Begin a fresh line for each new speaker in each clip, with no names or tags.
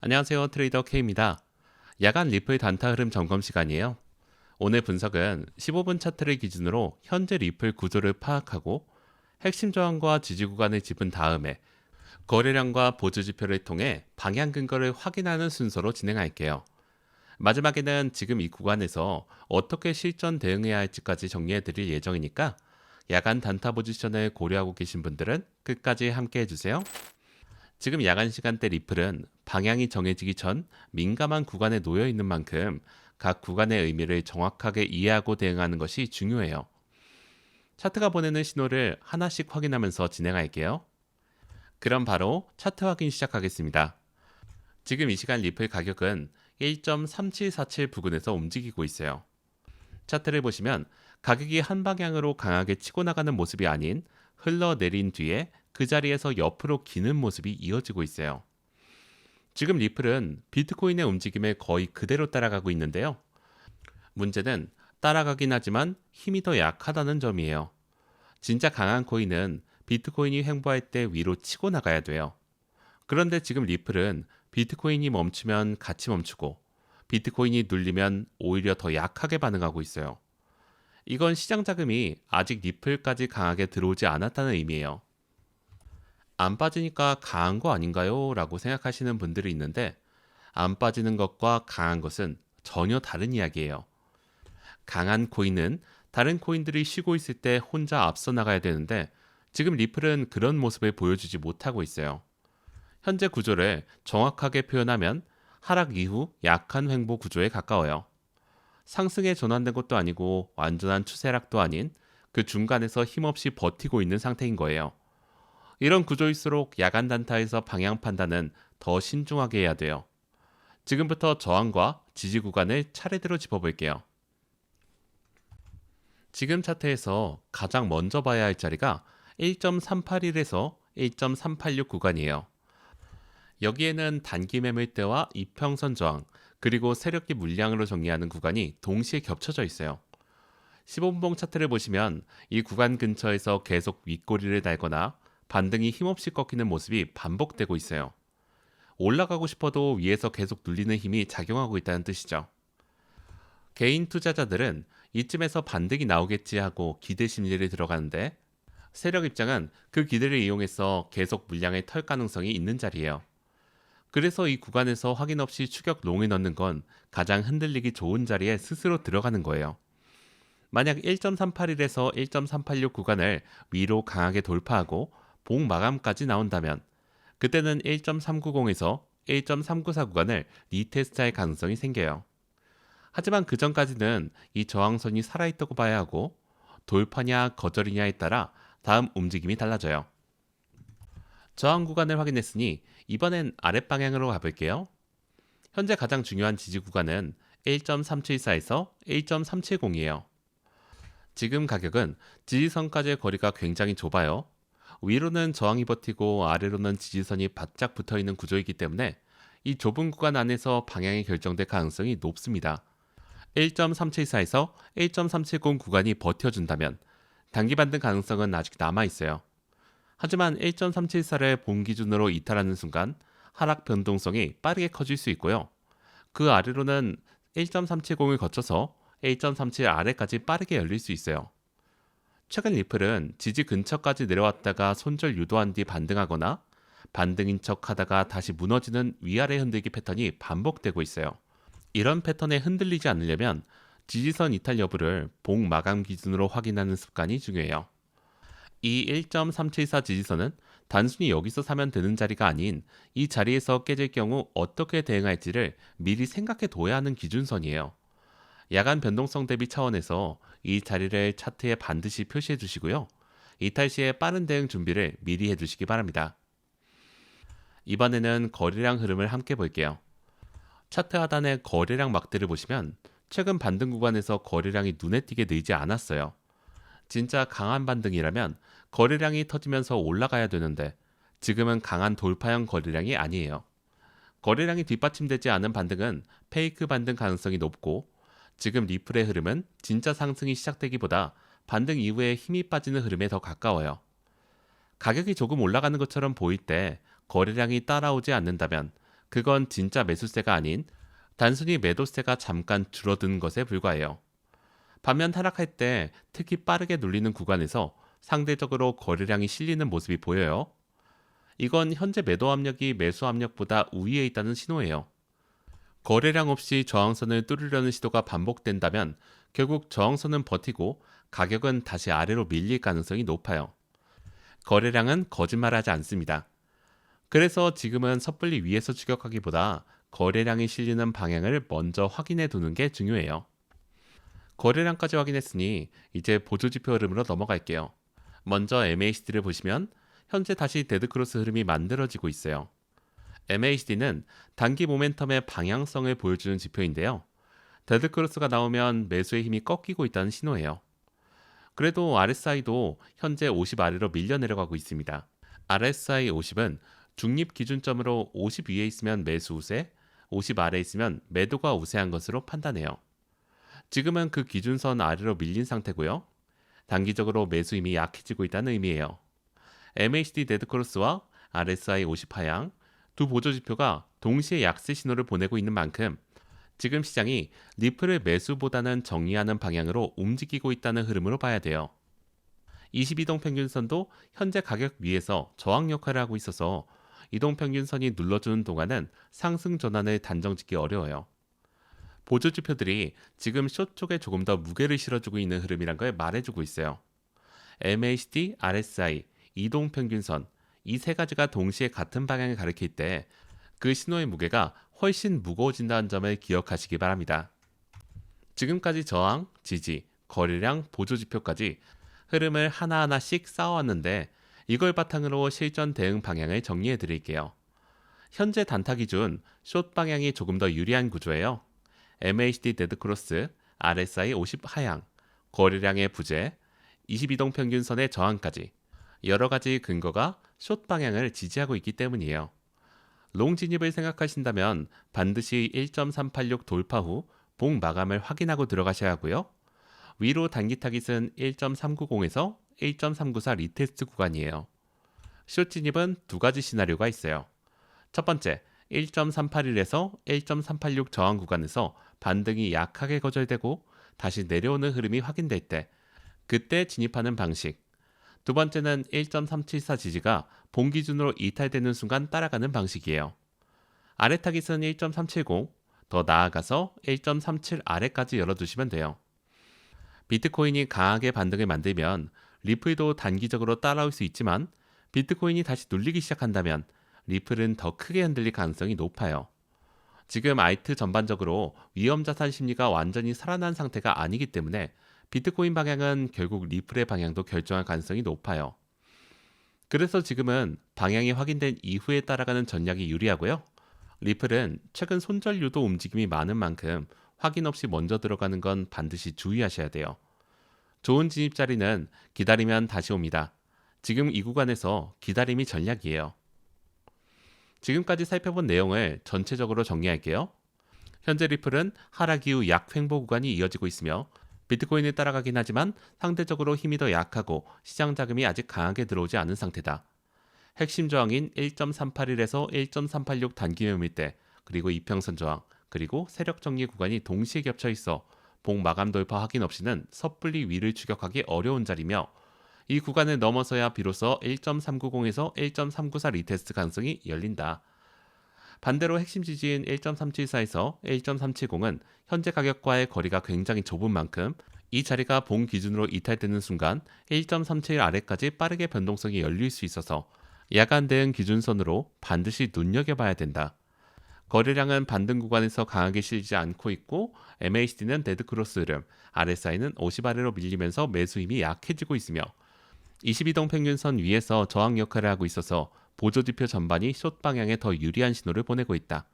안녕하세요. 트레이더 K입니다. 야간 리플 단타 흐름 점검 시간이에요. 오늘 분석은 15분 차트를 기준으로 현재 리플 구조를 파악하고 핵심 저항과 지지 구간을 짚은 다음에 거래량과 보조 지표를 통해 방향 근거를 확인하는 순서로 진행할게요. 마지막에는 지금 이 구간에서 어떻게 실전 대응해야 할지까지 정리해 드릴 예정이니까 야간 단타 포지션을 고려하고 계신 분들은 끝까지 함께 해주세요. 지금 야간 시간대 리플은 방향이 정해지기 전 민감한 구간에 놓여 있는 만큼 각 구간의 의미를 정확하게 이해하고 대응하는 것이 중요해요. 차트가 보내는 신호를 하나씩 확인하면서 진행할게요. 그럼 바로 차트 확인 시작하겠습니다. 지금 이 시간 리플 가격은 1.3747 부근에서 움직이고 있어요. 차트를 보시면 가격이 한 방향으로 강하게 치고 나가는 모습이 아닌 흘러내린 뒤에 그 자리에서 옆으로 기는 모습이 이어지고 있어요. 지금 리플은 비트코인의 움직임을 거의 그대로 따라가고 있는데요. 문제는 따라가긴 하지만 힘이 더 약하다는 점이에요. 진짜 강한 코인은 비트코인이 횡보할 때 위로 치고 나가야 돼요. 그런데 지금 리플은 비트코인이 멈추면 같이 멈추고 비트코인이 눌리면 오히려 더 약하게 반응하고 있어요. 이건 시장 자금이 아직 리플까지 강하게 들어오지 않았다는 의미예요. 안 빠지니까 강한 거 아닌가요? 라고 생각하시는 분들이 있는데 안 빠지는 것과 강한 것은 전혀 다른 이야기예요. 강한 코인은 다른 코인들이 쉬고 있을 때 혼자 앞서 나가야 되는데 지금 리플은 그런 모습을 보여주지 못하고 있어요. 현재 구조를 정확하게 표현하면 하락 이후 약한 횡보 구조에 가까워요. 상승에 전환된 것도 아니고 완전한 추세락도 아닌 그 중간에서 힘없이 버티고 있는 상태인 거예요. 이런 구조일수록 야간 단타에서 방향 판단은 더 신중하게 해야 돼요. 지금부터 저항과 지지 구간을 차례대로 짚어볼게요. 지금 차트에서 가장 먼저 봐야 할 자리가 1.381에서 1.386 구간이에요. 여기에는 단기 매물대와 이평선 저항, 그리고 세력기 물량으로 정리하는 구간이 동시에 겹쳐져 있어요. 15분봉 차트를 보시면 이 구간 근처에서 계속 윗꼬리를 달거나 반등이 힘없이 꺾이는 모습이 반복되고 있어요. 올라가고 싶어도 위에서 계속 눌리는 힘이 작용하고 있다는 뜻이죠. 개인 투자자들은 이쯤에서 반등이 나오겠지 하고 기대 심리를 들어가는데 세력 입장은 그 기대를 이용해서 계속 물량을 털 가능성이 있는 자리예요. 그래서 이 구간에서 확인 없이 추격 롱을 넣는 건 가장 흔들리기 좋은 자리에 스스로 들어가는 거예요. 만약 1.381에서 1.386 구간을 위로 강하게 돌파하고 봉 마감까지 나온다면 그때는 1.390에서 1.394 구간을 리테스트할 가능성이 생겨요. 하지만 그 전까지는 이 저항선이 살아있다고 봐야 하고 돌파냐 거절이냐에 따라 다음 움직임이 달라져요. 저항 구간을 확인했으니 이번엔 아랫방향으로 가볼게요. 현재 가장 중요한 지지 구간은 1.374에서 1.370이에요. 지금 가격은 지지선까지의 거리가 굉장히 좁아요. 위로는 저항이 버티고 아래로는 지지선이 바짝 붙어있는 구조이기 때문에 이 좁은 구간 안에서 방향이 결정될 가능성이 높습니다. 1.374에서 1.370 구간이 버텨준다면 단기 반등 가능성은 아직 남아있어요. 하지만 1.374를 본 기준으로 이탈하는 순간 하락 변동성이 빠르게 커질 수 있고요. 그 아래로는 1.370을 거쳐서 1.37 아래까지 빠르게 열릴 수 있어요. 최근 리플은 지지 근처까지 내려왔다가 손절 유도한 뒤 반등하거나 반등인 척 하다가 다시 무너지는 위아래 흔들기 패턴이 반복되고 있어요. 이런 패턴에 흔들리지 않으려면 지지선 이탈 여부를 봉 마감 기준으로 확인하는 습관이 중요해요. 이 1.374 지지선은 단순히 여기서 사면 되는 자리가 아닌 이 자리에서 깨질 경우 어떻게 대응할지를 미리 생각해 둬야 하는 기준선이에요. 야간 변동성 대비 차원에서 이 자리를 차트에 반드시 표시해 두시고요. 이탈 시에 빠른 대응 준비를 미리 해 두시기 바랍니다. 이번에는 거래량 흐름을 함께 볼게요. 차트 하단의 거래량 막대를 보시면 최근 반등 구간에서 거래량이 눈에 띄게 늘지 않았어요. 진짜 강한 반등이라면 거래량이 터지면서 올라가야 되는데 지금은 강한 돌파형 거래량이 아니에요. 거래량이 뒷받침되지 않은 반등은 페이크 반등 가능성이 높고 지금 리플의 흐름은 진짜 상승이 시작되기보다 반등 이후에 힘이 빠지는 흐름에 더 가까워요. 가격이 조금 올라가는 것처럼 보일 때 거래량이 따라오지 않는다면 그건 진짜 매수세가 아닌 단순히 매도세가 잠깐 줄어든 것에 불과해요. 반면 하락할 때 특히 빠르게 눌리는 구간에서 상대적으로 거래량이 실리는 모습이 보여요. 이건 현재 매도 압력이 매수 압력보다 우위에 있다는 신호예요. 거래량 없이 저항선을 뚫으려는 시도가 반복된다면 결국 저항선은 버티고 가격은 다시 아래로 밀릴 가능성이 높아요. 거래량은 거짓말하지 않습니다. 그래서 지금은 섣불리 위에서 추격하기보다 거래량이 실리는 방향을 먼저 확인해 두는 게 중요해요. 거래량까지 확인했으니 이제 보조지표 흐름으로 넘어갈게요. 먼저 MACD를 보시면 현재 다시 데드크로스 흐름이 만들어지고 있어요. MACD는 단기 모멘텀의 방향성을 보여주는 지표인데요. 데드크로스가 나오면 매수의 힘이 꺾이고 있다는 신호예요. 그래도 RSI도 현재 50 아래로 밀려 내려가고 있습니다. RSI 50은 중립 기준점으로 50 위에 있으면 매수 우세, 50 아래에 있으면 매도가 우세한 것으로 판단해요. 지금은 그 기준선 아래로 밀린 상태고요. 단기적으로 매수 힘이 약해지고 있다는 의미예요. MACD 데드크로스와 RSI 50 하향 두 보조지표가 동시에 약세 신호를 보내고 있는 만큼 지금 시장이 리플을 매수보다는 정리하는 방향으로 움직이고 있다는 흐름으로 봐야 돼요. 22동 평균선도 현재 가격 위에서 저항 역할을 하고 있어서 이동평균선이 눌러주는 동안은 상승 전환을 단정짓기 어려워요. 보조지표들이 지금 숏 쪽에 조금 더 무게를 실어주고 있는 흐름이란 걸 말해주고 있어요. MACD, RSI, 이동평균선 이 세 가지가 동시에 같은 방향을 가리킬 때 그 신호의 무게가 훨씬 무거워진다는 점을 기억하시기 바랍니다. 지금까지 저항, 지지, 거래량, 보조지표까지 흐름을 하나하나씩 쌓아왔는데 이걸 바탕으로 실전 대응 방향을 정리해 드릴게요. 현재 단타 기준 숏 방향이 조금 더 유리한 구조예요. MACD 데드크로스, RSI 50 하향, 거래량의 부재, 22동 평균선의 저항까지 여러 가지 근거가 숏 방향을 지지하고 있기 때문이에요. 롱 진입을 생각하신다면 반드시 1.386 돌파 후 봉 마감을 확인하고 들어가셔야 하고요. 위로 단기 타깃은 1.390에서 1.394 리테스트 구간이에요. 숏 진입은 두 가지 시나리오가 있어요. 첫 번째, 1.381에서 1.386 저항 구간에서 반등이 약하게 거절되고 다시 내려오는 흐름이 확인될 때 그때 진입하는 방식. 두 번째는 1.374 지지가 본 기준으로 이탈되는 순간 따라가는 방식이에요. 아래 타깃은 1.370, 더 나아가서 1.37 아래까지 열어두시면 돼요. 비트코인이 강하게 반등을 만들면 리플도 단기적으로 따라올 수 있지만 비트코인이 다시 눌리기 시작한다면 리플은 더 크게 흔들릴 가능성이 높아요. 지금 알트 전반적으로 위험자산 심리가 완전히 살아난 상태가 아니기 때문에 비트코인 방향은 결국 리플의 방향도 결정할 가능성이 높아요. 그래서 지금은 방향이 확인된 이후에 따라가는 전략이 유리하고요. 리플은 최근 손절 유도 움직임이 많은 만큼 확인 없이 먼저 들어가는 건 반드시 주의하셔야 돼요. 좋은 진입 자리는 기다리면 다시 옵니다. 지금 이 구간에서 기다림이 전략이에요. 지금까지 살펴본 내용을 전체적으로 정리할게요. 현재 리플은 하락 이후 약횡보 구간이 이어지고 있으며 비트코인을 따라가긴 하지만 상대적으로 힘이 더 약하고 시장 자금이 아직 강하게 들어오지 않은 상태다. 핵심 저항인 1.381에서 1.386 단기 매물대 그리고 이평선 저항 그리고 세력 정리 구간이 동시에 겹쳐 있어 봉 마감 돌파 확인 없이는 섣불리 위를 추격하기 어려운 자리며 이 구간을 넘어서야 비로소 1.390에서 1.394 리테스트 가능성이 열린다. 반대로 핵심 지지인 1.374에서 1.370은 현재 가격과의 거리가 굉장히 좁은 만큼 이 자리가 본 기준으로 이탈되는 순간 1.37 아래까지 빠르게 변동성이 열릴 수 있어서 야간 대응 기준선으로 반드시 눈여겨봐야 된다. 거래량은 반등 구간에서 강하게 실리지 않고 있고 MACD는 데드크로스 흐름, RSI는 50 아래로 밀리면서 매수 힘이 약해지고 있으며 22동 평균선 위에서 저항 역할을 하고 있어서 보조지표 전반이 숏 방향에 더 유리한 신호를 보내고 있다.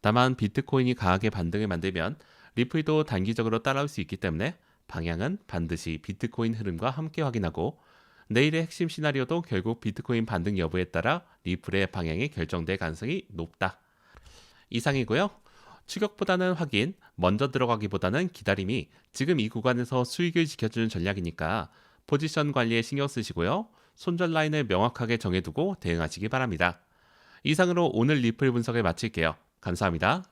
다만 비트코인이 강하게 반등을 만들면 리플도 단기적으로 따라올 수 있기 때문에 방향은 반드시 비트코인 흐름과 함께 확인하고 내일의 핵심 시나리오도 결국 비트코인 반등 여부에 따라 리플의 방향이 결정될 가능성이 높다. 이상이고요. 추격보다는 확인, 먼저 들어가기보다는 기다림이 지금 이 구간에서 수익을 지켜주는 전략이니까 포지션 관리에 신경 쓰시고요. 손절 라인을 명확하게 정해두고 대응하시기 바랍니다. 이상으로 오늘 리플 분석을 마칠게요. 감사합니다.